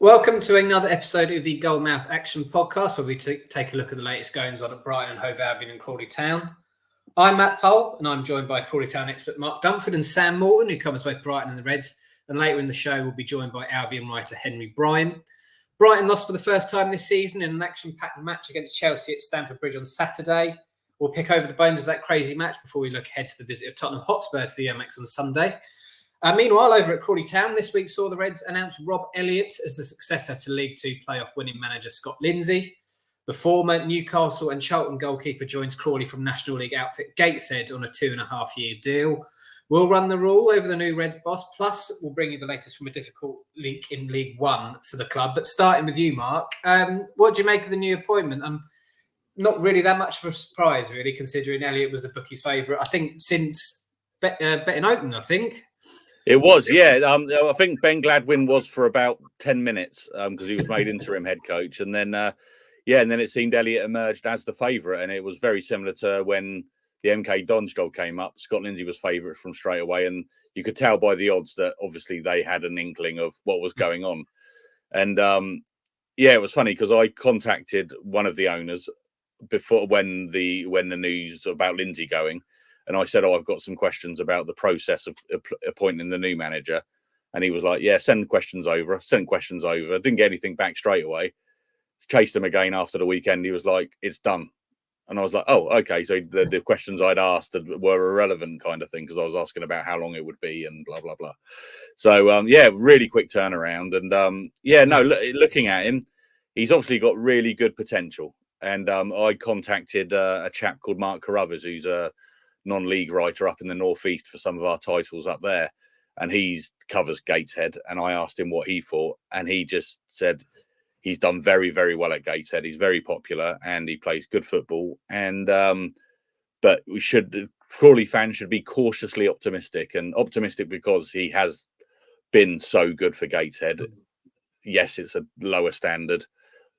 Welcome to another episode of the Gull-Mouth Action podcast, where we take a look at the latest goings on at Brighton, Hove Albion and Crawley Town. I'm Matt Pohl, and I'm joined by Crawley Town expert Mark Dunford and Sam Morton, who covers both Brighton and the Reds. And later in the show, we'll be joined by Albion writer Henry Bryant. Brighton lost for the first time this season in an action-packed match against Chelsea at Stamford Bridge on Saturday. We'll pick over the bones of that crazy match before we look ahead to the visit of Tottenham Hotspur to the Amex on Sunday. Meanwhile, over at Crawley Town, this week saw the Reds announce Rob Elliot as the successor to League Two playoff winning manager Scott Lindsey. The former Newcastle and Charlton goalkeeper joins Crawley from National League outfit Gateshead on a 2.5-year deal. We'll run the rule over the new Reds boss, plus we'll bring you the latest from a difficult leak in League One for the club. But starting with you, Mark, what do you make of the new appointment? Not really that much of a surprise, really, considering Elliot was the bookies' favourite, I think, since betting open, I think. It was, yeah. I think Ben Gladwin was for about 10 minutes because he was made interim head coach. And then, and then it seemed Elliot emerged as the favourite. And it was very similar to when the MK Dons job came up. Scott Lindsey was favourite from straight away. And you could tell by the odds that obviously they had an inkling of what was going on. And, it was funny because I contacted one of the owners before when the news about Lindsey going. And I said, I've got some questions about the process of appointing the new manager. And he was like, yeah, send questions over. Didn't get anything back straight away. Chased him again after the weekend. He was like, it's done. And I was like, oh, okay. So the questions I'd asked were irrelevant kind of thing, because I was asking about how long it would be and blah, blah, blah. So, really quick turnaround. And, looking at him, he's obviously got really good potential. And I contacted a chap called Mark Carruthers, who's a non-league writer up in the northeast for some of our titles up there, and he covers Gateshead. And I asked him what he thought, and he just said he's done very, very well at Gateshead. He's very popular and he plays good football. And but Crawley fans should be cautiously optimistic, and optimistic because he has been so good for Gateshead. Yes, it's a lower standard,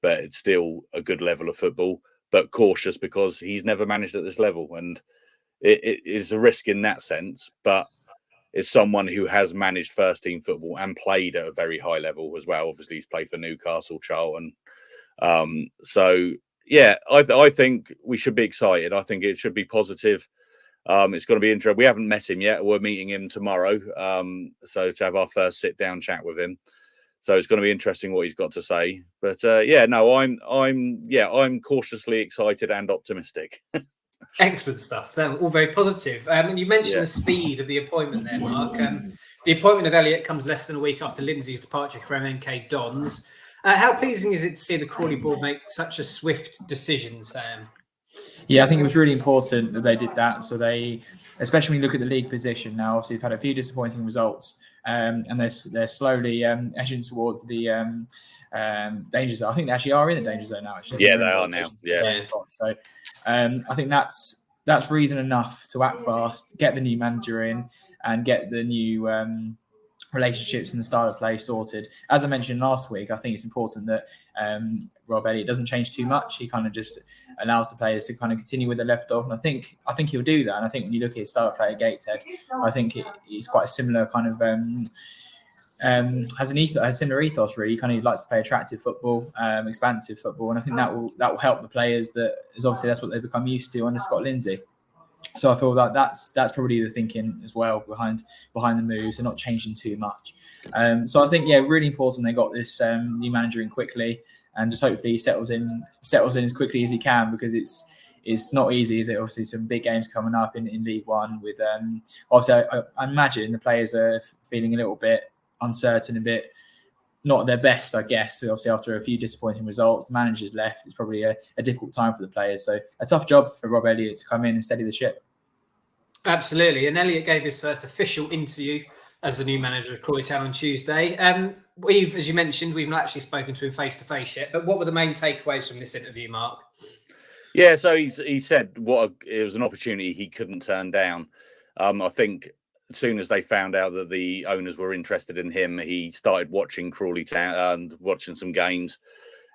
but it's still a good level of football. But cautious because he's never managed at this level, and it is a risk in that sense, but it's someone who has managed first team football and played at a very high level as well. Obviously, he's played for Newcastle, Charlton. I think we should be excited. I think it should be positive. It's going to be interesting. We haven't met him yet. We're meeting him tomorrow. So to have our first sit down chat with him. So it's going to be interesting what he's got to say. But I'm cautiously excited and optimistic. Excellent stuff. All very positive. And you mentioned the speed of the appointment there, Mark. The appointment of Elliot comes less than a week after Lindsey's departure from MK Dons. How pleasing is it to see the Crawley board make such a swift decision, Sam? Yeah, I think it was really important that they did that. So especially when you look at the league position now, obviously they've had a few disappointing results, and they're slowly edging towards the danger zone. I think they actually are in the danger zone now. Actually, yeah, they are now. Yeah. So I think that's reason enough to act fast, get the new manager in, and get the new relationships and the style of play sorted. As I mentioned last week, I think it's important that Rob Elliot doesn't change too much. He kind of just allows the players to kind of continue where they left off, and I think he'll do that. And I think when you look at his style of play at Gateshead, I think he's quite a similar kind of has a similar ethos really. He kind of likes to play attractive football, expansive football, and I think that will help the players. That's what they've become used to under Scott Lindsey. So I feel that that's probably the thinking as well behind the moves and not changing too much. So I think really important they got this new manager in quickly, and just hopefully he settles in as quickly as he can, because it's not easy, is it? Obviously, some big games coming up in League One with obviously I imagine the players are feeling a little bit uncertain, a bit not their best, I guess. So obviously, after a few disappointing results, the manager's left. It's probably a difficult time for the players. So a tough job for Rob Elliot to come in and steady the ship. Absolutely. And Elliot gave his first official interview as the new manager of Crawley Town on Tuesday. As you mentioned, we've not actually spoken to him face to face yet. But what were the main takeaways from this interview, Mark? Yeah, so he said it was an opportunity he couldn't turn down. I think as soon as they found out that the owners were interested in him, he started watching Crawley Town and watching some games.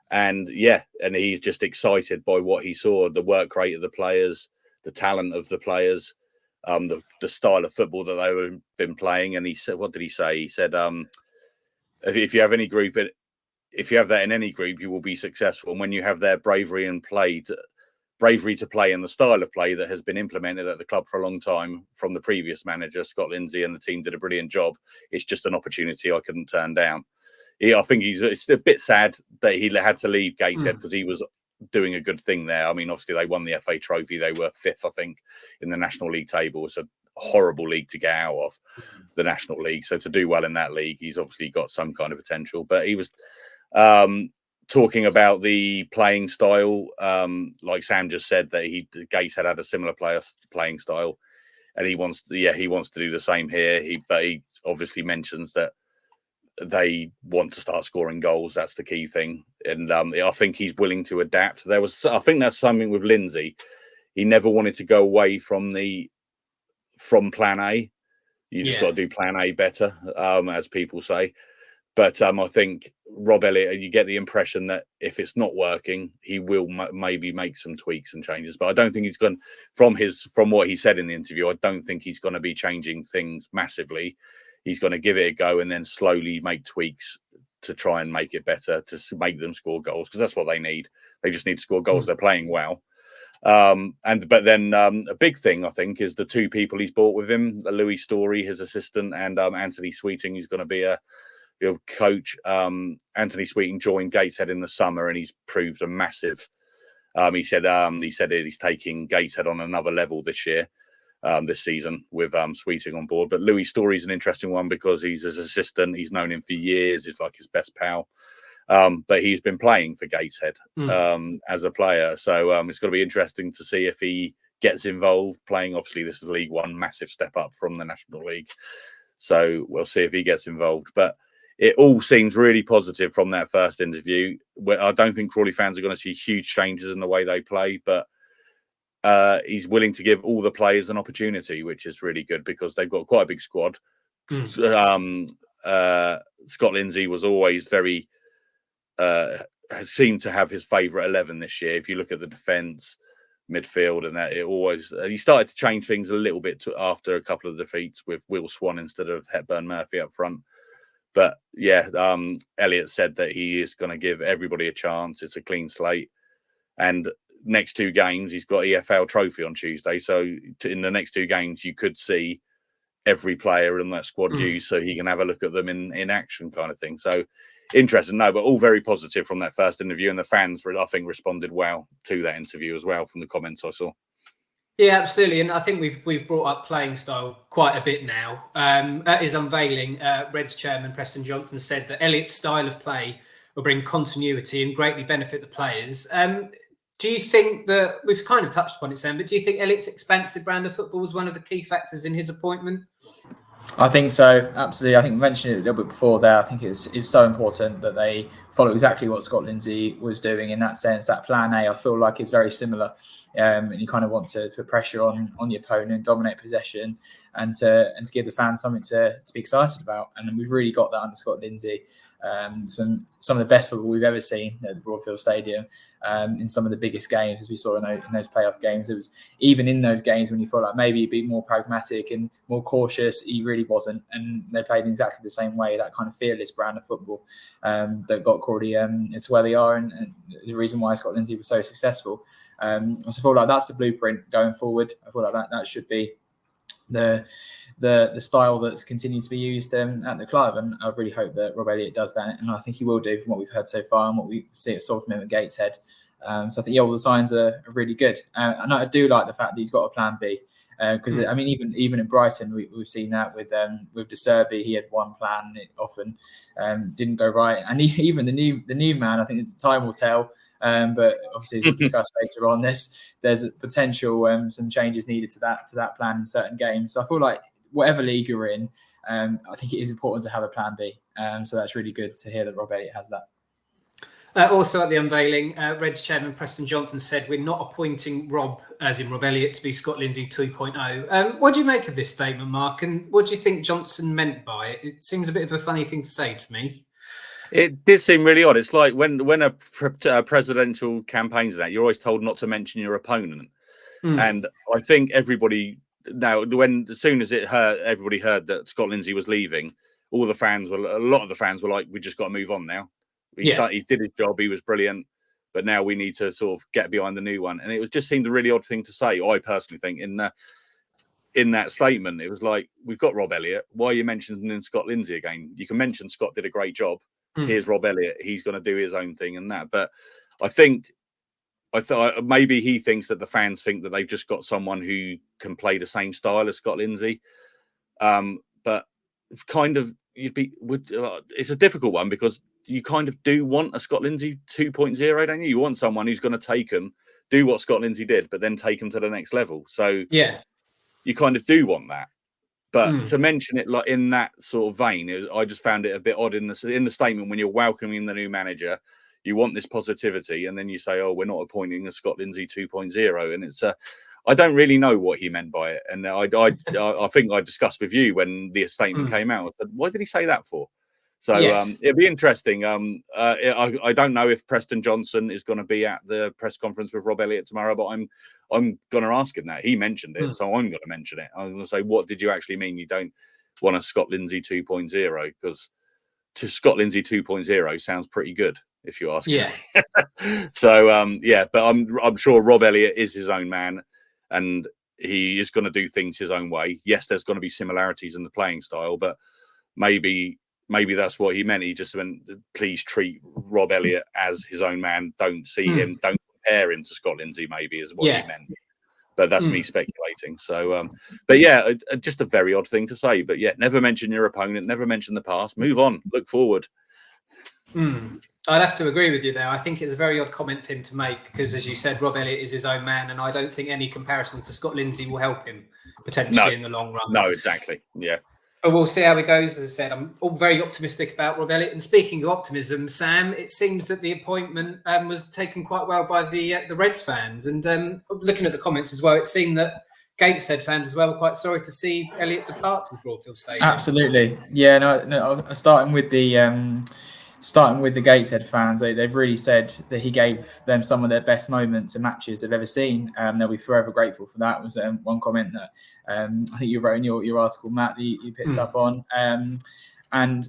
And he's just excited by what he saw, the work rate of the players, the talent of the players, the style of football that they been playing. And he said, what did he say? He said, if you have any group if you have that in any group, you will be successful. And when you have their bravery to play and the style of play that has been implemented at the club for a long time from the previous manager, Scott Lindsey, and the team did a brilliant job. It's just an opportunity I couldn't turn down. I think it's a bit sad that he had to leave Gateshead because he was doing a good thing there. I mean, obviously they won the FA Trophy. They were 5th, I think, in the National League table. It's a horrible league to get out of, the National League. So to do well in that league, he's obviously got some kind of potential. But he was talking about the playing style, like Sam just said, that Gateshead had a similar playing style, and he wants to do the same here. But he obviously mentions that they want to start scoring goals. That's the key thing, and I think he's willing to adapt. I think that's something with Lindsey. He never wanted to go away from Plan A. You just got to do Plan A better, as people say. But I think Rob Elliot, you get the impression that if it's not working, he will maybe make some tweaks and changes. But I don't think he's going, from what he said in the interview, I don't think he's going to be changing things massively. He's going to give it a go and then slowly make tweaks to try and make it better, to make them score goals, because that's what they need. They just need to score goals. They're playing well. But then a big thing, I think, is the 2 people he's brought with him, Louis Story, his assistant, and Anthony Sweeting, who's going to be a coach. Anthony Sweeting joined Gateshead in the summer, and he's proved a massive. He said he's taking Gateshead on another level this year, this season, with Sweeting on board. But Louis Story's an interesting one because he's his assistant. He's known him for years. He's like his best pal. But he's been playing for Gateshead as a player. So it's going to be interesting to see if he gets involved playing. Obviously, this is League One, massive step up from the National League. So we'll see if he gets involved. But it all seems really positive from that first interview. I don't think Crawley fans are going to see huge changes in the way they play, but he's willing to give all the players an opportunity, which is really good because they've got quite a big squad. Scott Lindsey was always very... has seemed to have his favourite 11 this year. If you look at the defence, midfield, and that, it always he started to change things a little bit after a couple of defeats with Will Swan instead of Hepburn Murphy up front. But yeah, Elliot said that he is going to give everybody a chance. It's a clean slate, and next 2 games he's got EFL trophy on Tuesday. So in the next 2 games, you could see every player in that squad used, so he can have a look at them in action, kind of thing. So interesting, but all very positive from that first interview, and the fans, I think, responded well to that interview as well from the comments I saw. Yeah, absolutely, and I think we've brought up playing style quite a bit now. At his unveiling, Reds chairman Preston Johnson said that Elliot's style of play will bring continuity and greatly benefit the players. Do you think that, we've kind of touched upon it, Sam, but do you think Elliot's expansive brand of football was one of the key factors in his appointment? I think so, absolutely. I think we mentioned it a little bit before there. I think it's so important that they follow exactly what Scott Lindsey was doing in that sense. That Plan A, I feel like, is very similar. And you kind of want to put pressure on the opponent, dominate possession, and to give the fans something to be excited about. And we've really got that under Scott Lindsey. Some of the best football we've ever seen at the Broadfield Stadium, in some of the biggest games, as we saw in those playoff games. It was even in those games when you felt like maybe he'd be more pragmatic and more cautious, he really wasn't. And they played in exactly the same way, that kind of fearless brand of football that got Crawley to where they are, and the reason why Scott Lindsey was so successful. So I feel like that's the blueprint going forward. I feel like that should be the style that's continued to be used at the club, and I really hope that Rob Elliot does that, and I think he will do from what we've heard so far and what we saw from him at Gateshead. So I think all the signs are really good, and I do like the fact that he's got a plan B, because I mean even in Brighton we've seen that with De Serbi. He had one plan, it often didn't go right, and even the new man, I think time will tell. But obviously, as we'll discuss later on, there's a potential some changes needed to that plan in certain games. So I feel like whatever league you're in, I think it is important to have a plan B. So that's really good to hear that Rob Elliot has that. Also at the unveiling, Reds chairman Preston Johnson said, "We're not appointing Rob, as in Rob Elliot, to be Scott Lindsey 2.0. What do you make of this statement, Mark? And what do you think Johnson meant by it? It seems a bit of a funny thing to say to me. It did seem really odd. It's like when a presidential campaign's that, you're always told not to mention your opponent. And I think everybody now, as soon as everybody heard that Scott Lindsey was leaving, a lot of the fans were like, "We just got to move on now. He did his job. He was brilliant. But now we need to sort of get behind the new one. And it just seemed a really odd thing to say. I personally think in that statement, it was like, we've got Rob Elliot. Why are you mentioning Scott Lindsey again? You can mention Scott did a great job. Here's Rob Elliot. He's going to do his own thing and that. But I thought maybe he thinks that the fans think that they've just got someone who can play the same style as Scott Lindsey. But kind of it's a difficult one because you kind of do want a Scott Lindsey 2.0, don't you? You want someone who's going to take him, do what Scott Lindsey did, but then take him to the next level. So you kind of do want that. But to mention it like in that sort of vein, I just found it a bit odd in the statement when you're welcoming the new manager. You want this positivity, and then you say, "Oh, we're not appointing a Scott Lindsey 2.0," and it's I don't really know what he meant by it. And I think I discussed with you when the statement came out. I said, "Why did he say that for?" So it'll be interesting. I don't know if Preston Johnson is going to be at the press conference with Rob Elliot tomorrow, but I'm going to ask him that. He mentioned it, so I'm going to mention it. I'm going to say, what did you actually mean? You don't want a Scott Lindsey 2.0? Because to Scott Lindsey 2.0 sounds pretty good, if you ask me. So but I'm sure Rob Elliot is his own man, and he is going to do things his own way. Yes, there's going to be similarities in the playing style, but maybe that's what he meant. He just went, please treat Rob Elliot as his own man. Don't see him, don't compare him to Scott Lindsey, maybe is what he meant. But that's me speculating. So, but yeah, just a very odd thing to say. But yeah, never mention your opponent, never mention the past. Move on, look forward. I'd have to agree with you there. I think it's a very odd comment for him to make because, as you said, Rob Elliot is his own man, and I don't think any comparisons to Scott Lindsey will help him potentially in the long run. No, exactly. Yeah. But we'll see how it goes. As I said, I'm all very optimistic about Rob Elliot. And speaking of optimism, Sam, it seems that the appointment was taken quite well by the Reds fans. And looking at the comments as well, it seemed that Gateshead fans as well were quite sorry to see Elliot depart to the Broadfield Stadium. Absolutely. Yeah, no, starting with the Gateshead fans, they've really said that he gave them some of their best moments and matches they've ever seen. They'll be forever grateful for that. It was one comment that I think you wrote in your article, Matt, that you picked up on. And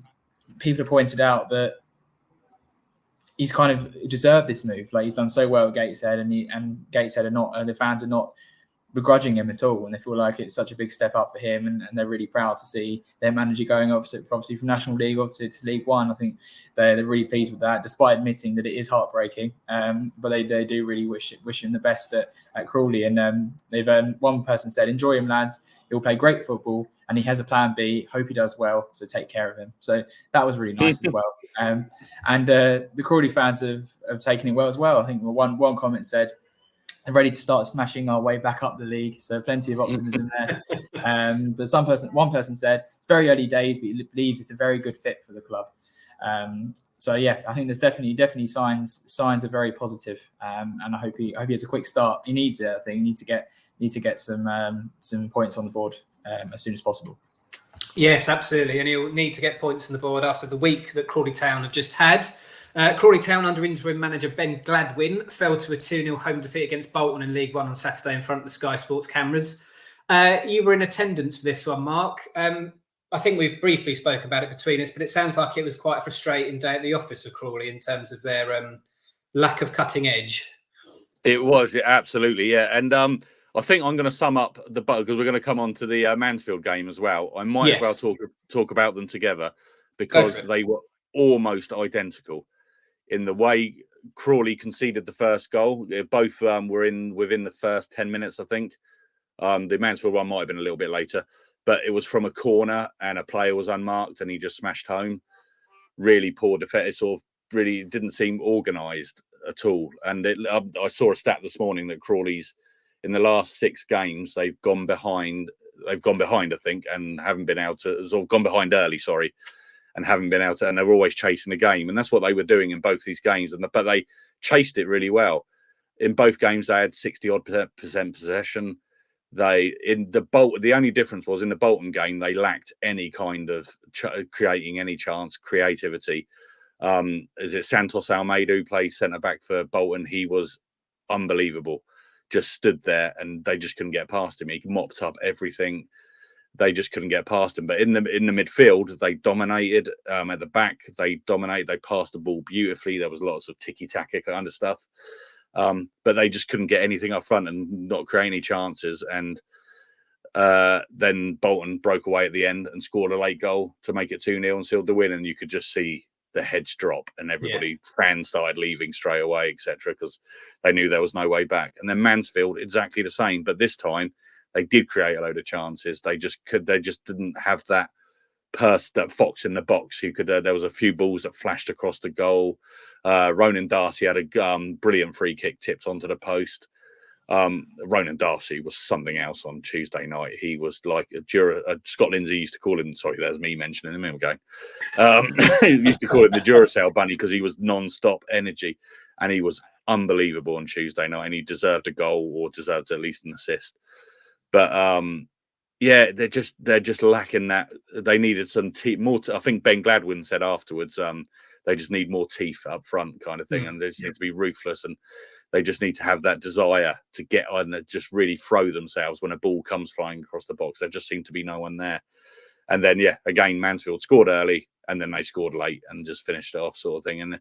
people have pointed out that he's kind of deserved this move. Like, he's done so well at Gateshead, and Gateshead are not, the fans are not begrudging him at all, and they feel like it's such a big step up for him, and they're really proud to see their manager going obviously from National League obviously to League One. I think they're really pleased with that, despite admitting that it is heartbreaking. But they do really wish him the best at Crawley. And they've one person said, "Enjoy him, lads. He'll play great football, and he has a plan B. Hope he does well. So take care of him." So that was really nice as well. And the Crawley fans have taken it well as well. I think one comment said, "I'm ready to start smashing our way back up the league." So plenty of optimism there. But one person said, "It's very early days, but he believes it's a very good fit for the club." So yeah, I think there's definitely signs are very positive. And I hope he has a quick start. He needs it. I think he needs to get some points on the board as soon as possible. Yes, absolutely. And he'll need to get points on the board after the week that Crawley Town have just had. Crawley Town, under interim manager Ben Gladwin, fell to a 2-0 home defeat against Bolton in League One on Saturday in front of the Sky Sports cameras. You were in attendance for this one, Mark. I think we've briefly spoke about it between us, but it sounds like it was quite a frustrating day at the office of Crawley in terms of their lack of cutting edge. It was, absolutely, yeah. And I think I'm going to sum up the because we're going to come on to the Mansfield game as well. I might as well talk about them together because they were almost identical in the way Crawley conceded the first goal. Both were within the first 10 minutes, I think. The Mansfield one might have been a little bit later, but it was from a corner and a player was unmarked and he just smashed home. Really poor defense. It sort of really didn't seem organised at all. And I saw a stat this morning that Crawley's in the last 6 games they've gone behind. They've gone behind, I think, and haven't been able to. Sort of gone behind early. Sorry. And haven't been able to, and they're always chasing the game, and that's what they were doing in both these games. But they chased it really well. In both games, they had 60-odd% possession. The only difference was in the Bolton game, they lacked any kind of creating any chance, creativity. Is it Santos Almeida who plays centre back for Bolton? He was unbelievable. Just stood there, and they just couldn't get past him. He mopped up everything. they just couldn't get past him. But in the midfield, they dominated. At the back, they dominated. They passed the ball beautifully. There was lots of tiki-taka kind of stuff. But they just couldn't get anything up front and not create any chances. And then Bolton broke away at the end and scored a late goal to make it 2-0 and sealed the win. And you could just see the heads drop, and fans started leaving straight away, etc., because they knew there was no way back. And then Mansfield, exactly the same, but this time they did create a load of chances. They just didn't have that fox in the box who could. There was a few balls that flashed across the goal. Ronan Darcy had a brilliant free kick tipped onto the post. Ronan Darcy was something else on Tuesday night. He was like Scott Lindsey used to call him. Sorry, there's me mentioning him again. He used to call him the Duracell bunny because he was non-stop energy, and he was unbelievable on Tuesday night. And he deserved a goal, or deserved at least an assist. But they're just lacking that. They needed some more. I think Ben Gladwin said afterwards, they just need more teeth up front, kind of thing, and they just need to be ruthless, and they just need to have that desire to get on and just really throw themselves when a ball comes flying across the box. There just seemed to be no one there. And then, again, Mansfield scored early, and then they scored late and just finished it off, sort of thing. And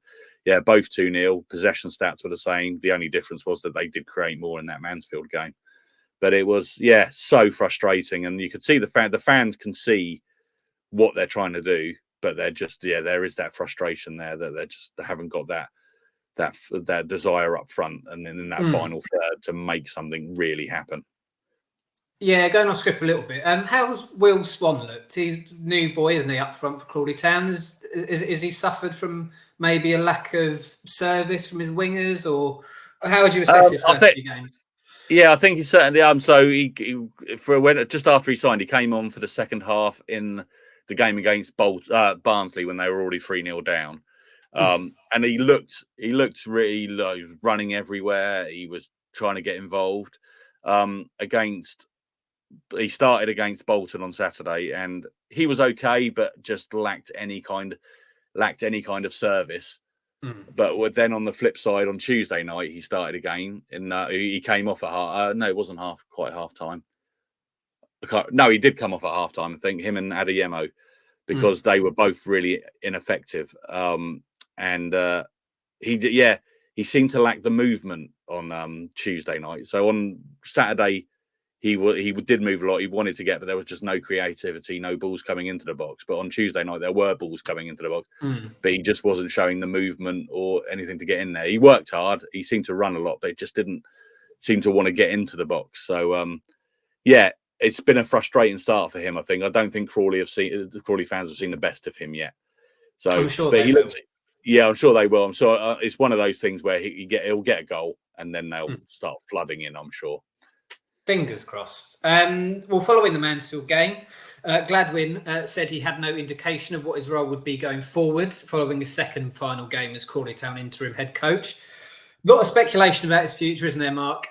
both 2-0. Possession stats were the same. The only difference was that they did create more in that Mansfield game. But it was, so frustrating. And you could see the fans can see what they're trying to do, but they're just, there is that frustration there that they haven't got that desire up front, and then in that final third to make something really happen. Yeah, going off script a little bit. How's Will Swan looked? He's a new boy, isn't he, up front for Crawley Town? Is he suffered from maybe a lack of service from his wingers, or how would you assess his first few games? Yeah, I think he certainly. So just after he signed, he came on for the second half in the game against Barnsley when they were already 3-0 down. And he looked really running everywhere. He was trying to get involved. He started against Bolton on Saturday, and he was okay, but just lacked any kind of service. But then on the flip side, on Tuesday night, he started again, and he came off at half. No, it wasn't quite half time. No, he did come off at half time. I think him and Adeyemo, because they were both really ineffective. And he seemed to lack the movement on Tuesday night. So on Saturday, he did move a lot. He wanted to get, but there was just no creativity, no balls coming into the box. But on Tuesday night, there were balls coming into the box, but he just wasn't showing the movement or anything to get in there. He worked hard. He seemed to run a lot, but it just didn't seem to want to get into the box. So, it's been a frustrating start for him, I think. I don't think Crawley fans have seen the best of him yet. So, I'm sure but they will. Yeah, I'm sure they will. I'm sure it's one of those things where he'll get a goal, and then they'll start flooding in, I'm sure. Fingers crossed. Well, following the Mansfield game, Gladwin said he had no indication of what his role would be going forward following his second final game as Crawley Town interim head coach. A lot of speculation about his future, isn't there, Mark?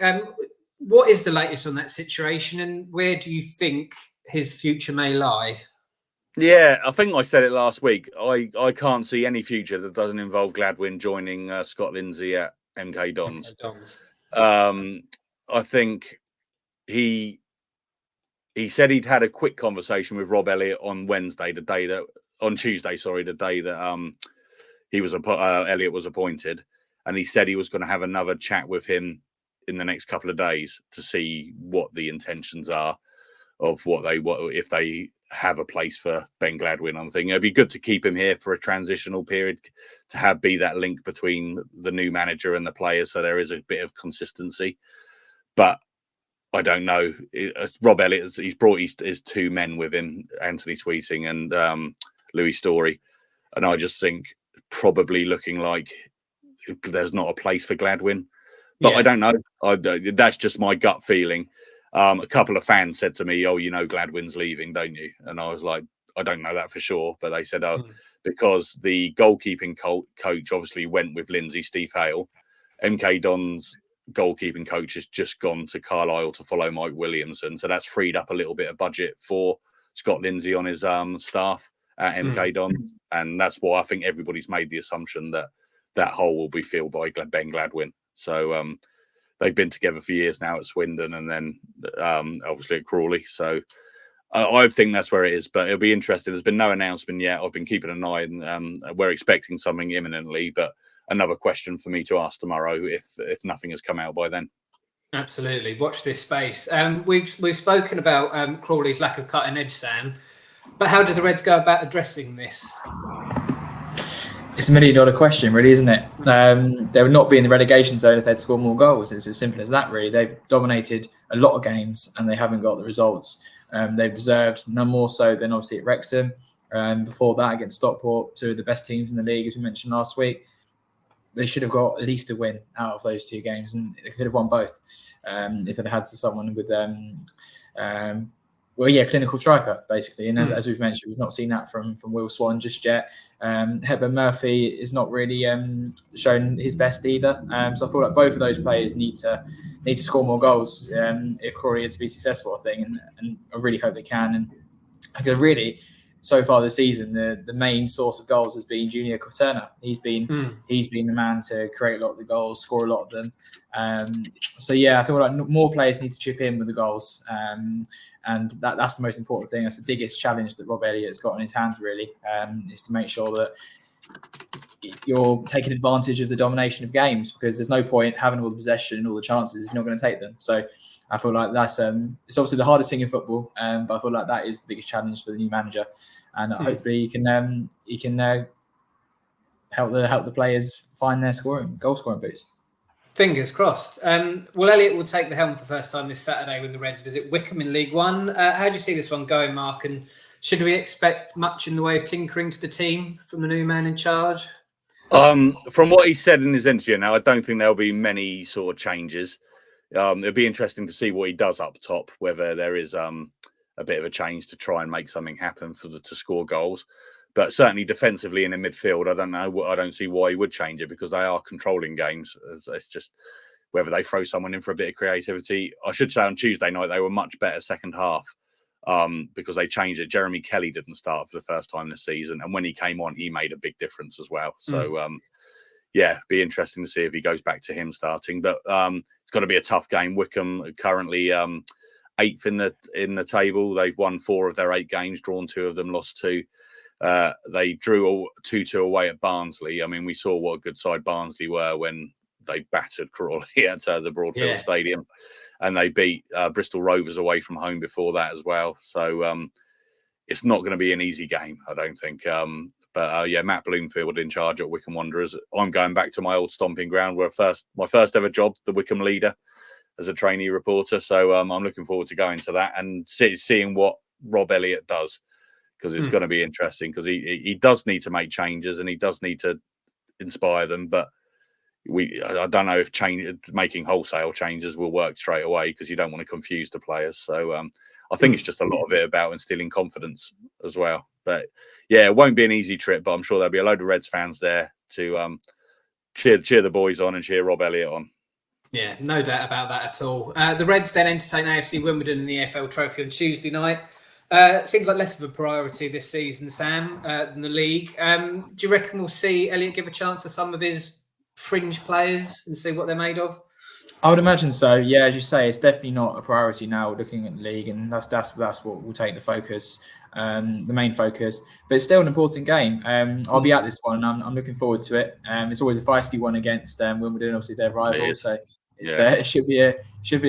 What is the latest on that situation, and where do you think his future may lie? Yeah, I think I said it last week. I can't see any future that doesn't involve Gladwin joining Scott Lindsey at MK Dons. I think he said he'd had a quick conversation with Rob Elliot on Tuesday, the day that Elliot was appointed, and he said he was going to have another chat with him in the next couple of days to see what the intentions are of if they have a place for Ben Gladwin. I'm thinking it'd be good to keep him here for a transitional period, to be that link between the new manager and the players, so there is a bit of consistency. But I don't know. Rob Elliot, he's brought his two men with him, Anthony Sweeting and Louis Story, and I just think probably looking like there's not a place for Gladwin. But I don't know. That's just my gut feeling. A couple of fans said to me, "Oh, you know, Gladwin's leaving, don't you?" And I was like, "I don't know that for sure." But they said, "Oh, because the goalkeeping coach obviously went with Lindsay, Steve Hale. MK Don's goalkeeping coach has just gone to Carlisle to follow Mike Williamson, so that's freed up a little bit of budget for Scott Lindsey on his staff at MK Don, and that's why I think everybody's made the assumption that hole will be filled by Ben Gladwin." So they've been together for years now at Swindon, and then obviously at Crawley. So I think that's where it is, but it'll be interesting. There's been no announcement yet. I've been keeping an eye, and we're expecting something imminently. But another question for me to ask tomorrow if nothing has come out by then. Absolutely, watch this space. We've spoken about Crawley's lack of cutting edge, Sam. But how do the Reds go about addressing this? It's $1 million question, really, isn't it? They would not be in the relegation zone if they'd scored more goals. It's as simple as that, really. They've dominated a lot of games and they haven't got the results they've deserved, no more so than obviously at Wrexham. Before that, against Stockport, two of the best teams in the league, as we mentioned last week. They should have got at least a win out of those two games, and they could have won both if it had to someone with clinical striker, basically. And as we've mentioned, we've not seen that from Will Swan just yet. Hepburn Murphy is not really shown his best either. So I feel like both of those players need to score more goals if Crawley is to be successful, I think. And I really hope they can. And because really, so far this season, the main source of goals has been Junior Quaterna. He's been the man to create a lot of the goals, score a lot of them. I feel like more players need to chip in with the goals. And that's the most important thing. That's the biggest challenge that Rob Elliott's got on his hands, really, is to make sure that you're taking advantage of the domination of games, because there's no point having all the possession and all the chances if you're not going to take them. So I feel like that's it's obviously the hardest thing in football, but I feel like that is the biggest challenge for the new manager, and hopefully he can help the players find their goal scoring boots. Fingers crossed. Well, Elliot will take the helm for the first time this Saturday when the Reds visit Wycombe in League One. How do you see this one going, Mark? And should we expect much in the way of tinkering to the team from the new man in charge? From what he said in his interview, now I don't think there'll be many sort of changes. It'll be interesting to see what he does up top, whether there is a bit of a change to try and make something happen to score goals. But certainly defensively in the midfield, I don't see why he would change it, because they are controlling games. It's just whether they throw someone in for a bit of creativity. I should say on Tuesday night they were much better second half because they changed it. Jeremy Kelly didn't start for the first time this season, and when he came on, he made a big difference as well. So be interesting to see if he goes back to him starting. But it's got to be a tough game. Wycombe currently 8th in the table. They've won 4 of their 8 games, drawn 2 of them, lost 2. They drew 2-2 away at Barnsley. I mean, we saw what a good side Barnsley were when they battered Crawley at the Broadfield Stadium, and they beat Bristol Rovers away from home before that as well. So it's not going to be an easy game, I don't think. Matt Bloomfield in charge at Wycombe Wanderers. I'm going back to my old stomping ground, where my first ever job, the Wycombe Leader, as a trainee reporter. So I'm looking forward to going to that and seeing what Rob Elliot does, because it's going to be interesting, because he does need to make changes and he does need to inspire them. But I don't know if making wholesale changes will work straight away, because you don't want to confuse the players. So I think it's just a lot of it about instilling confidence as well. But it won't be an easy trip, but I'm sure there'll be a load of Reds fans there to cheer the boys on and cheer Rob Elliot on. Yeah, no doubt about that at all. The Reds then entertain AFC Wimbledon in the AFL Trophy on Tuesday night. Seems like less of a priority this season, Sam, than the league. Do you reckon we'll see Elliot give a chance to some of his fringe players and see what they're made of? I would imagine so. Yeah, as you say, it's definitely not a priority now looking at the league, and that's what will take the focus, the main focus. But it's still an important game. I'll be at this one. I'm looking forward to it. It's always a feisty one against Wimbledon. Obviously, they're rivals, so it should be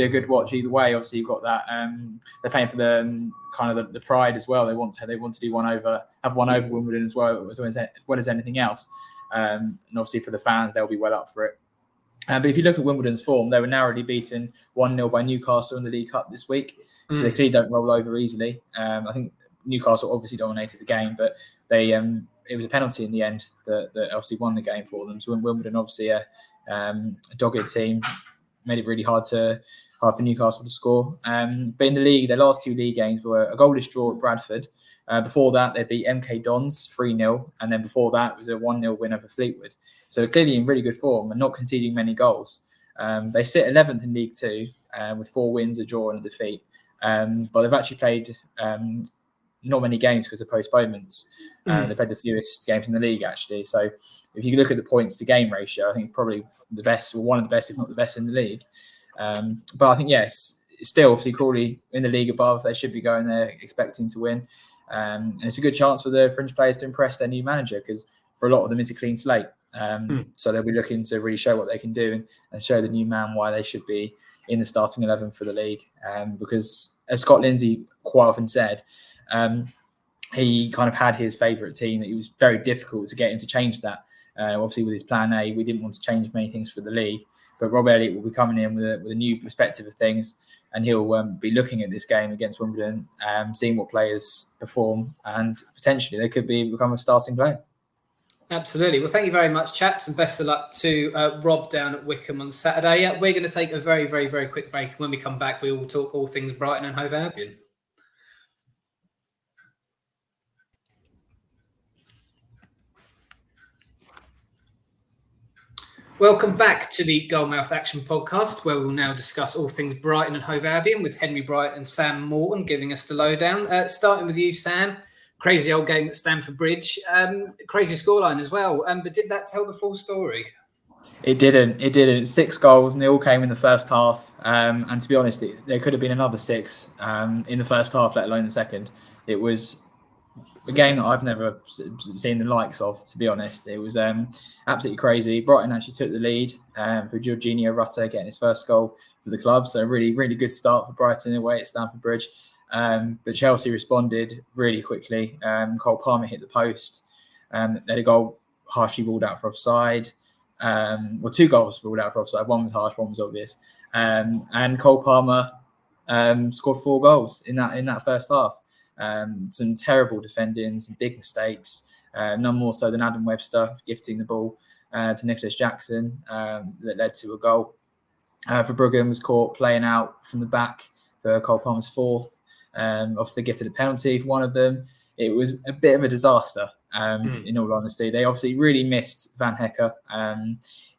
a good watch either way. Obviously, you've got that. They're playing for the kind of the pride as well. They want to do have one over Wimbledon as well as anything else. And obviously for the fans, they'll be well up for it. But if you look at Wimbledon's form, they were narrowly beaten 1-0 by Newcastle in the League Cup this week. So they clearly don't roll over easily. I think Newcastle obviously dominated the game, but it was a penalty in the end that obviously won the game for them. So Wimbledon, obviously a dogged team, made it really hard for Newcastle to score. But in the league, their last 2 league games were a goalless draw at Bradford. Before that, they beat MK Dons 3-0. And then before that was a 1-0 win over Fleetwood. So clearly in really good form and not conceding many goals. They sit 11th in League 2 with 4 wins, a draw and a defeat. But they've actually played not many games because of postponements. They played the fewest games in the league, actually. So if you look at the points to game ratio, I think probably the best, or one of the best, if not the best in the league. But I think, yes, still, obviously, Crawley in the league above, they should be going there expecting to win. And it's a good chance for the fringe players to impress their new manager, because for a lot of them, it's a clean slate. So they'll be looking to really show what they can do and show the new man why they should be in the starting 11 for the league. Because as Scott Lindsey quite often said, he kind of had his favourite team. It was very difficult to get him to change that. Obviously, with his plan A, we didn't want to change many things for the league. But Rob Elliot will be coming in with a new perspective of things, and he'll be looking at this game against Wimbledon, seeing what players perform, and potentially they could become a starting player. Absolutely. Well, thank you very much, chaps, and best of luck to Rob down at Wickham on Saturday. We're going to take a very, very, very quick break. When we come back, we will talk all things Brighton and Hove Albion. Welcome back to the Gull-Mouth Action podcast, where we'll now discuss all things Brighton and Hove Albion with Henry Bryant and Sam Morton giving us the lowdown. Starting with you, Sam. Crazy old game at Stamford Bridge. Crazy scoreline as well. But did that tell the full story? It didn't. 6 goals, and they all came in the first half. And to be honest, there could have been another 6 in the first half, let alone the second. It was a game that I've never seen the likes of, to be honest. It was absolutely crazy. Brighton actually took the lead for Jorginho Rutter getting his first goal for the club. So a really, really good start for Brighton away at Stamford Bridge. But Chelsea responded really quickly. Cole Palmer hit the post. They had a goal harshly ruled out for offside. 2 goals ruled out for offside. One was harsh, one was obvious. And Cole Palmer scored 4 goals in that first half. Some terrible defending, some big mistakes. None more so than Adam Webster gifting the ball to Nicholas Jackson that led to a goal. Verbruggen was caught playing out from the back for Cole Palmer's 4th. Obviously, they gifted a penalty for one of them. It was a bit of a disaster, in all honesty. They obviously really missed Van Hecker,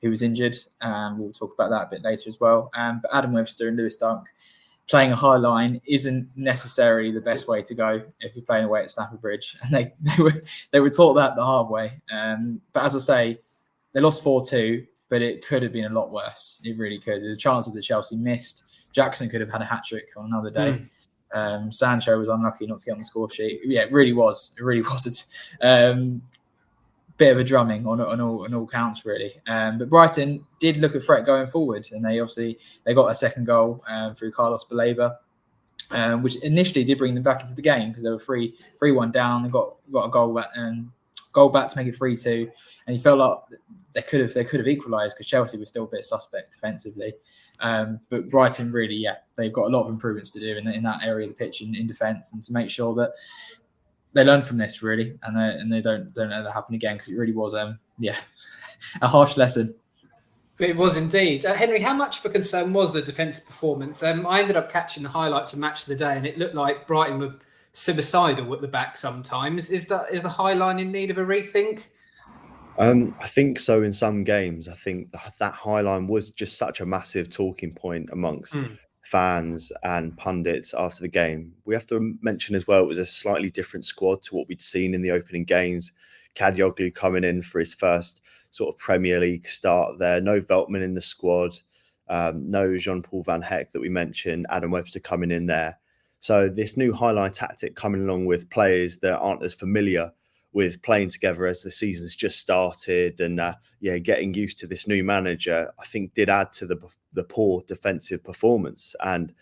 who was injured. We'll talk about that a bit later as well. But Adam Webster and Lewis Dunk playing a high line isn't necessarily the best way to go if you're playing away at Stamford Bridge. And they were taught that the hard way. But as I say, they lost 4-2, but it could have been a lot worse. It really could. The chances that Chelsea missed. Jackson could have had a hat-trick on another day. Sancho was unlucky not to get on the score sheet. Yeah, it really was. It really was a bit of a drumming on all counts, really. But Brighton did look a threat going forward, and they got a second goal through Carlos Baleba, which initially did bring them back into the game because they were 3-1 down. They got a goal back to make it 3-2, and you felt like they could have equalised because Chelsea was still a bit suspect defensively. But Brighton really, they've got a lot of improvements to do in that area of the pitch in defence, and to make sure that they learn from this, really, and they don't let that happen again, because it really was a harsh lesson. It was indeed. Henry, how much of a concern was the defensive performance? I ended up catching the highlights of Match of the Day, and it looked like Brighton were suicidal at the back sometimes. Is the high line in need of a rethink? I think so in some games. I think that high line was just such a massive talking point amongst fans and pundits after the game. We have to mention as well, it was a slightly different squad to what we'd seen in the opening games. Kadioglu coming in for his first sort of Premier League start there. No Veltman in the squad. No Jean-Paul Van Heck that we mentioned. Adam Webster coming in there. So this new highline tactic coming along with players that aren't as familiar with playing together as the season's just started, and getting used to this new manager, I think did add to the poor defensive performance. And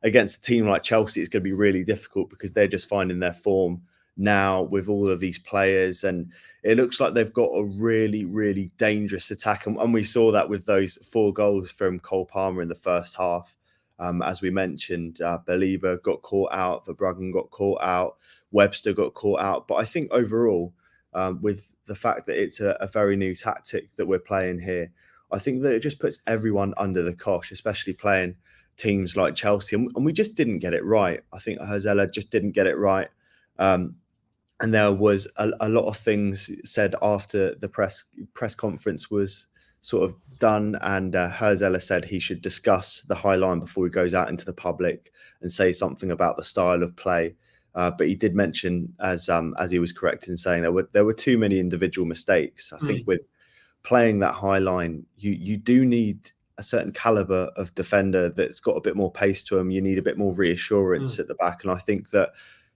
against a team like Chelsea, it's going to be really difficult because they're just finding their form now with all of these players, and it looks like they've got a really, really dangerous attack. And we saw that with those 4 goals from Cole Palmer in the first half. As we mentioned, Baleba got caught out, Verbruggen got caught out, Webster got caught out. But I think overall, with the fact that it's a very new tactic that we're playing here, I think that it just puts everyone under the cosh, especially playing teams like Chelsea. And we just didn't get it right. I think Herzella just didn't get it right. And there was a lot of things said after the press conference was sort of done, and Herzella said he should discuss the high line before he goes out into the public and say something about the style of play. But he did mention, as he was correct in saying, there were too many individual mistakes. I think with playing that high line, you do need a certain caliber of defender that's got a bit more pace to him. You need a bit more reassurance at the back. And I think that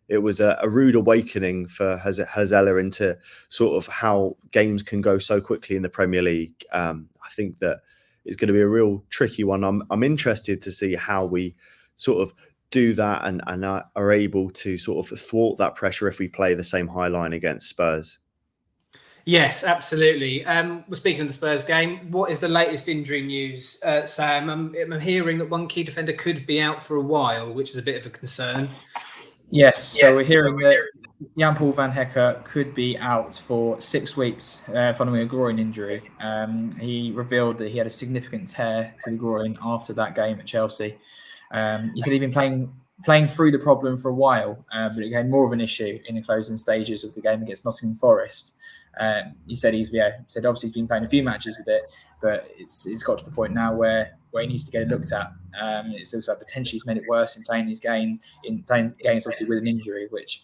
it was a rude awakening for Hazella into sort of how games can go so quickly in the Premier League. I think that it's going to be a real tricky one. I'm interested to see how we sort of do that and are able to sort of thwart that pressure if we play the same high line against Spurs. Yes, absolutely. We're speaking of the Spurs game. What is the latest injury news, Sam? I'm hearing that one key defender could be out for a while, which is a bit of a concern. Yes, so we're hearing that Jan-Paul van Hecke could be out for 6 weeks following a groin injury. He revealed that he had a significant tear to the groin after that game at Chelsea. He said he'd been playing through the problem for a while, but it became more of an issue in the closing stages of the game against Nottingham Forest. He said obviously he's been playing a few matches with it, but it's got to the point now where he needs to get it looked at. It's also potentially he's made it worse in playing games obviously with an injury, which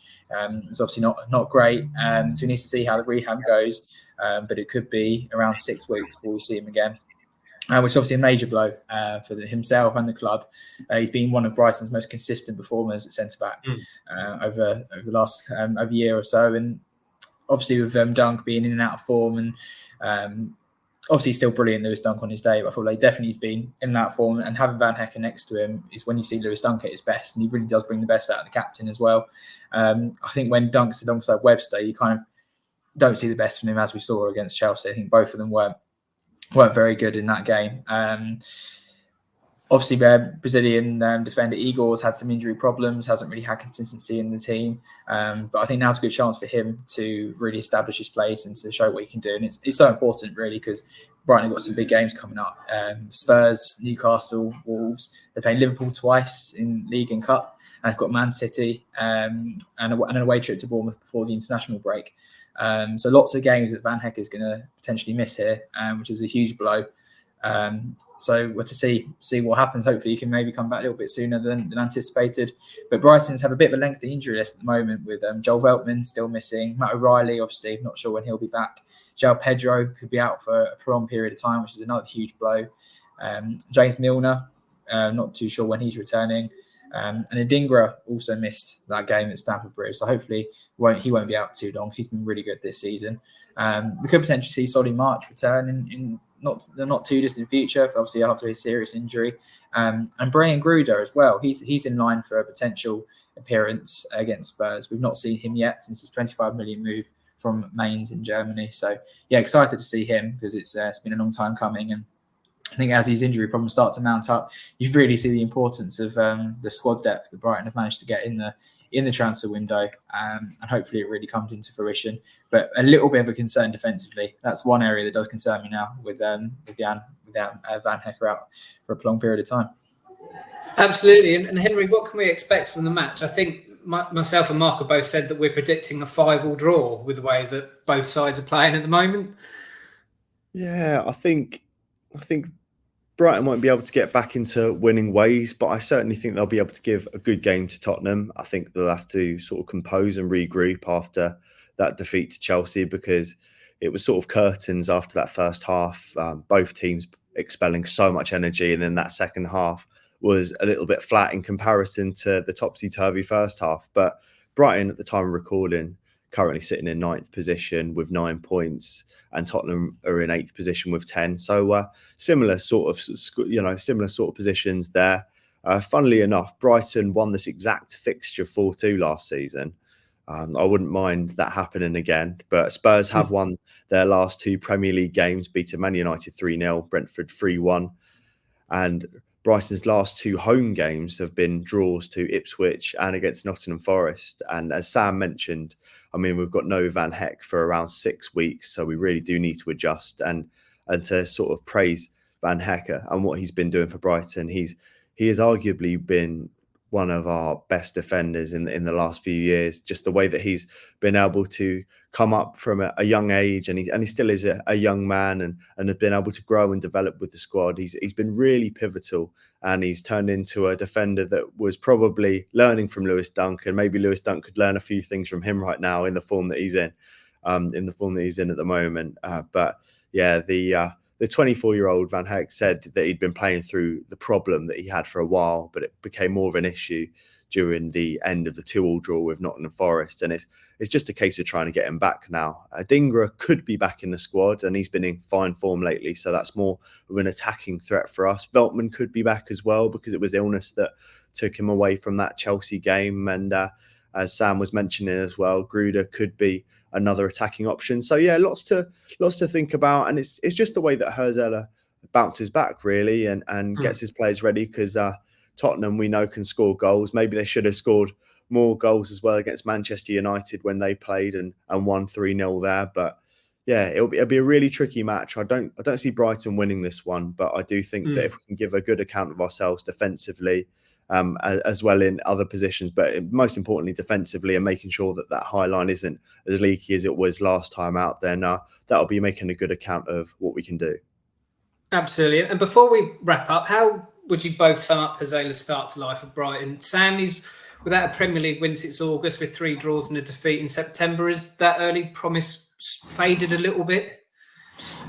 is obviously not great. So he needs to see how the rehab goes, but it could be around 6 weeks before we see him again. Which is obviously a major blow for himself and the club. He's been one of Brighton's most consistent performers at centre-back over the last over a year or so. And obviously with Dunk being in and out of form, and obviously still brilliant, Lewis Dunk on his day, but I feel like definitely he's been in and out of form. And having Van Hecke next to him is when you see Lewis Dunk at his best, and he really does bring the best out of the captain as well. I think when Dunk's alongside Webster, you kind of don't see the best from him, as we saw against Chelsea. I think both of them weren't very good in that game. Obviously, Brazilian defender Igor's had some injury problems, hasn't really had consistency in the team. But I think now's a good chance for him to really establish his place and to show what he can do. And it's so important, really, because Brighton have got some big games coming up. Spurs, Newcastle, Wolves. They're playing Liverpool twice in League and Cup. And they've got Man City and an away trip to Bournemouth before the international break. So lots of games that Van Hecke is going to potentially miss here, which is a huge blow. So we're to see what happens. Hopefully he can maybe come back a little bit sooner than anticipated. But Brighton's have a bit of a lengthy injury list at the moment with Joel Veltman still missing. Matt O'Reilly, obviously, not sure when he'll be back. João Pedro could be out for a prolonged period of time, which is another huge blow. James Milner, not too sure when he's returning. And Adingra also missed that game at Stamford Bridge. So hopefully he won't be out too long because he's been really good this season. We could potentially see Solly March return in not too distant future, obviously after his serious injury. And Brian Gruder as well. He's in line for a potential appearance against Spurs. We've not seen him yet since his 25 million move from Mainz in Germany. So yeah, excited to see him because it's been a long time coming. And I think as these injury problems start to mount up, you really see the importance of the squad depth that Brighton have managed to get in the transfer window, and hopefully it really comes into fruition. But a little bit of a concern defensively. That's one area that does concern me now with Van Hecke out for a prolonged period of time. Absolutely. And Henry, what can we expect from the match? I think myself and Mark have both said that we're predicting a 5-5 draw with the way that both sides are playing at the moment. Yeah, I think Brighton won't be able to get back into winning ways, but I certainly think they'll be able to give a good game to Tottenham. I think they'll have to sort of compose and regroup after that defeat to Chelsea, because it was sort of curtains after that first half. Both teams expelling so much energy, and then that second half was a little bit flat in comparison to the topsy-turvy first half. But Brighton, at the time of recording, currently sitting in 9th position with 9 points, and Tottenham are in 8th position with 10. So similar sort of positions there. Funnily enough, Brighton won this exact fixture 4-2 last season. I wouldn't mind that happening again. But Spurs have won their last 2 Premier League games, beating Man United 3-0, Brentford 3-1. And Brighton's last 2 home games have been draws to Ipswich and against Nottingham Forest. And as Sam mentioned, I mean, we've got no Van Hecke for around 6 weeks, so we really do need to adjust and to sort of praise Van Hecke and what he's been doing for Brighton. He has arguably been one of our best defenders in the last few years. Just the way that he's been able to come up from a young age, and he still is a young man, and has been able to grow and develop with the squad. He's been really pivotal, and he's turned into a defender that was probably learning from Lewis Dunk, and maybe Lewis Dunk could learn a few things from him right now in the form that he's in, at the moment. But yeah, the the 24-year-old Van Heck said that he'd been playing through the problem that he had for a while, but it became more of an issue during the end of the 2-2 draw with Nottingham Forest, and it's just a case of trying to get him back now. Dingra could be back in the squad, and he's been in fine form lately, so that's more of an attacking threat for us. Veltman could be back as well because it was illness that took him away from that Chelsea game, and as Sam was mentioning as well, Gruder could be another attacking option. So yeah, lots to think about, and it's just the way that Herzella bounces back really and gets his players ready, because Tottenham, we know, can score goals. Maybe they should have scored more goals as well against Manchester United when they played and won 3-0 there. But yeah, it'll be a really tricky match. I don't see Brighton winning this one, but I do think that if we can give a good account of ourselves defensively, as well in other positions, but most importantly defensively, and making sure that high line isn't as leaky as it was last time out, then that'll be making a good account of what we can do. Absolutely. And before we wrap up, how would you both sum up Herzella's start to life at Brighton? Sam, he's without a Premier League win since August with 3 draws and a defeat in September. Is that early promise faded a little bit?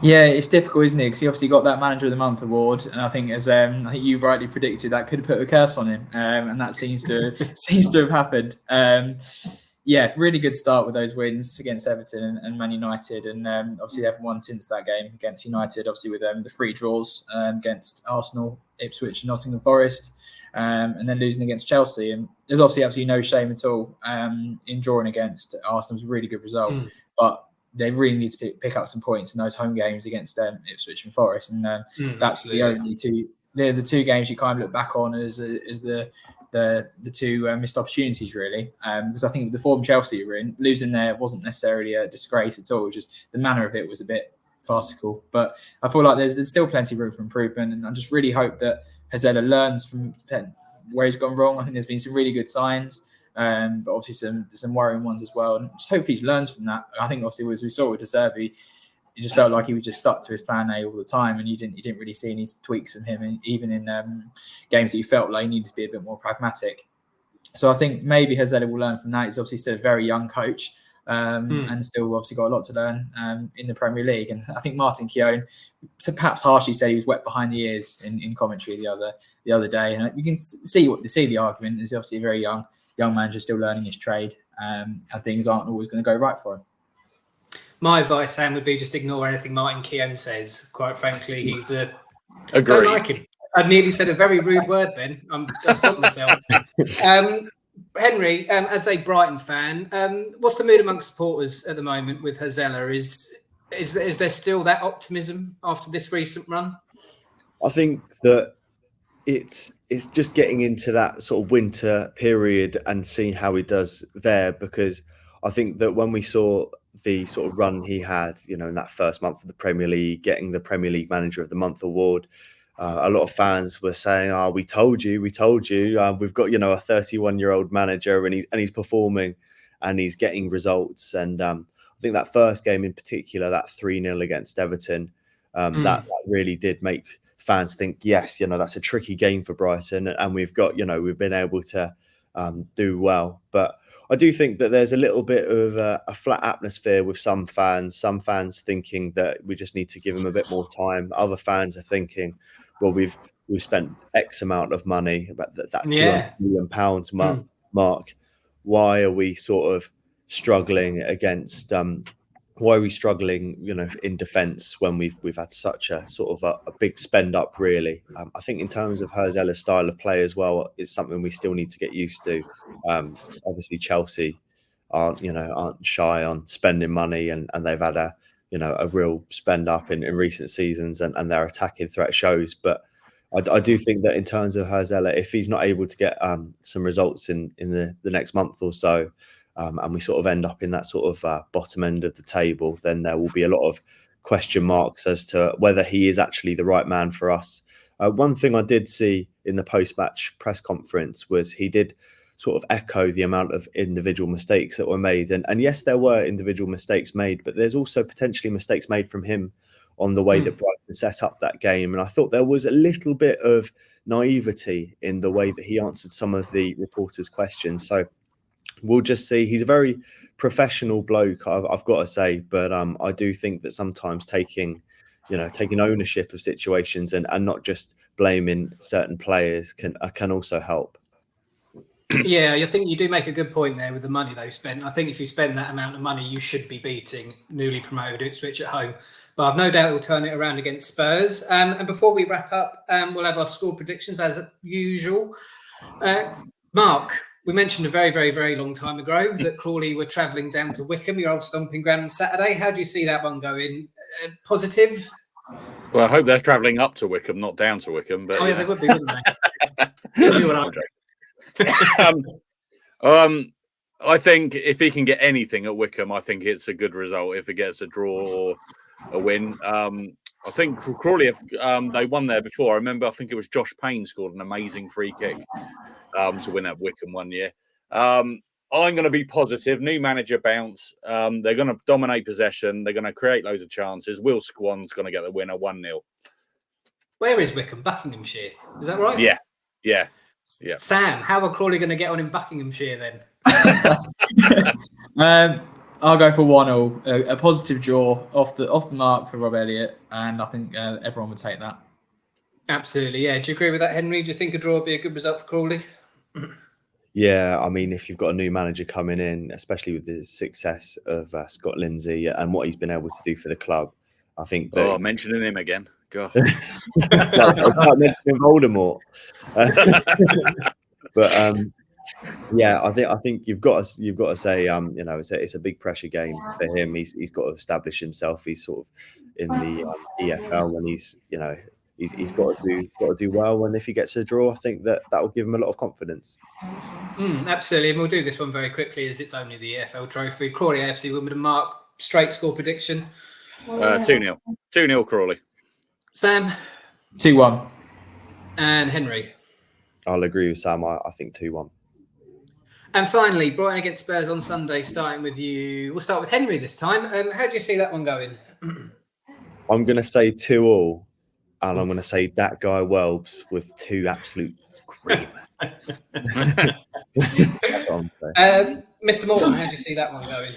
Yeah, it's difficult, isn't it? Because he obviously got that Manager of the Month award, and I think, as I think you rightly predicted, that could have put a curse on him, and that seems to have happened. Yeah, really good start with those wins against Everton and Man United, and obviously they haven't won since that game against United. Obviously with the 3 draws against Arsenal, Ipswich, and Nottingham Forest, and then losing against Chelsea. And there's obviously absolutely no shame at all in drawing against Arsenal. It was a really good result, but they really need to pick up some points in those home games against Ipswich and Forest, and that's the only two. They're the 2 games you kind of look back on as the 2 missed opportunities, really. Because I think the form Chelsea were in, losing there wasn't necessarily a disgrace at all. It was just the manner of it was a bit farcical. But I feel like there's still plenty of room for improvement, and I just really hope that Herzella learns from where he's gone wrong. I think there's been some really good signs. But obviously some worrying ones as well, and just hopefully he learns from that. I think obviously as we saw with De Zerbi, it just felt like he was just stuck to his plan A all the time, and you didn't really see any tweaks from him, and even in games that you felt like he needed to be a bit more pragmatic. So I think maybe Herzella will learn from that. He's obviously still a very young coach, and still obviously got a lot to learn in the Premier League. And I think Martin Keown perhaps harshly said he was wet behind the ears in commentary the other day, and you can see the argument is obviously a very young manager still learning his trade, and things aren't always going to go right for him. My advice, Sam, would be just ignore anything Martin Keown says. Quite frankly, he's Agreed. Don't like him. I nearly said a very rude word then. I stopped myself. Henry, as a Brighton fan, what's the mood amongst supporters at the moment with Herzella? Is there still that optimism after this recent run? I think that it's just getting into that sort of winter period and seeing how he does there, because I think that when we saw the sort of run he had, in that first month of the Premier League, getting the Premier League Manager of the Month award, a lot of fans were saying, we told you, we've got, a 31-year-old manager, and he's performing and he's getting results. And I think that first game in particular, that 3-0 against Everton, that really did make fans think, yes, that's a tricky game for Brighton, and we've been able to do well. But I do think that there's a little bit of a flat atmosphere with some fans thinking that we just need to give him a bit more time. Other fans are thinking, well, we've spent X amount of money, about that £200 million mark. Why are we sort of struggling against why are we struggling, in defence when we've had such a sort of a big spend up, really? I think in terms of Herzella's style of play as well, is something we still need to get used to. Obviously, Chelsea aren't shy on spending money, and they've had a real spend up in recent seasons, and their attacking threat shows. But I do think that in terms of Herzella, if he's not able to get some results in the next month or so, and we sort of end up in that sort of bottom end of the table, then there will be a lot of question marks as to whether he is actually the right man for us. One thing I did see in the post-match press conference was he did sort of echo the amount of individual mistakes that were made. And yes, there were individual mistakes made, but there's also potentially mistakes made from him on the way that Brighton set up that game. And I thought there was a little bit of naivety in the way that he answered some of the reporters' questions. So we'll just see. He's a very professional bloke, I've got to say, but I do think that sometimes taking taking ownership of situations and not just blaming certain players can also help. Yeah, I think you do make a good point there with the money they've spent. I think if you spend that amount of money, you should be beating newly promoted Ipswich at home. But I've no doubt we'll turn it around against Spurs. And before we wrap up, we'll have our score predictions as usual. Mark, we mentioned a very, very, very long time ago that Crawley were travelling down to Wycombe, your old stomping ground, on Saturday. How do you see that one going? Positive? Well, I hope they're travelling up to Wycombe, not down to Wycombe. But they would be, wouldn't they? You and I think if he can get anything at Wycombe, I think it's a good result. If he gets a draw or a win, I think Crawley they won there before. I remember. I think it was Josh Payne scored an amazing free kick to win at Wycombe one year. I'm going to be positive. New manager bounce. They're going to dominate possession. They're going to create loads of chances. Will Squan's going to get the winner 1-0. Where is Wycombe? Buckinghamshire. Is that right? Yeah. Sam, how are Crawley going to get on in Buckinghamshire then? I'll go for 1-0, a positive draw off the mark for Rob Elliot, and I think everyone would take that. Absolutely, yeah. Do you agree with that, Henry? Do you think a draw would be a good result for Crawley? Yeah, I mean, if you've got a new manager coming in, especially with the success of Scott Lindsey and what he's been able to do for the club, I think that... mentioning him again. God. Voldemort. But yeah, I think you've got to say it's a big pressure game for him. He's got to establish himself. He's sort of in the EFL, and he's got to do well. And if he gets a draw, I think that will give him a lot of confidence. Absolutely, and we'll do this one very quickly as it's only the EFL trophy. Crawley AFC Wimbledon. Mark, straight score prediction. 2-0. 2-0 Crawley. Sam? 2-1. And Henry? I'll agree with Sam. I think 2-1. And finally, Brighton against Spurs on Sunday, starting with you. We'll start with Henry this time. How do you see that one going? I'm going to say 2-2, and I'm going to say that guy Welbs with 2 absolute creamers. Mr. Morton, how do you see that one going?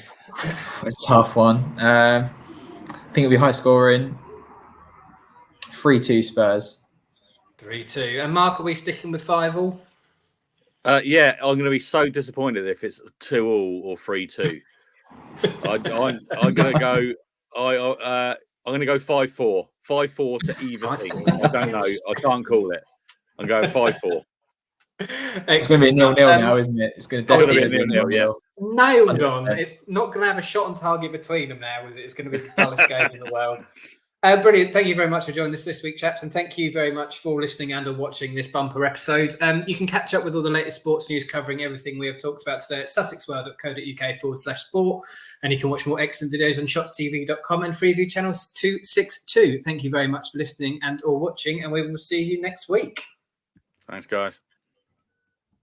A tough one. I think it'll be high scoring. 3-2 Spurs. 3-2. And Mark, are we sticking with 5-5? Yeah, I'm going to be so disappointed if it's 2-2 or 3-2. I'm going to go. I'm going to go 5-4. 5-4 to either team. I don't know. I can't call it. I'm going 5-4 It's going to be a 0-0 now, isn't it? It's going to definitely be a 0-0. Yeah. Nailed on. It's not going to have a shot on target between them now, is it? It's going to be the dullest game in the world. Brilliant. Thank you very much for joining us this week, chaps. And thank you very much for listening and or watching this bumper episode. You can catch up with all the latest sports news covering everything we have talked about today at sussexworld.co.uk/sport. And you can watch more excellent videos on shotstv.com and Freeview channels 262. Thank you very much for listening and or watching. And we will see you next week. Thanks, guys.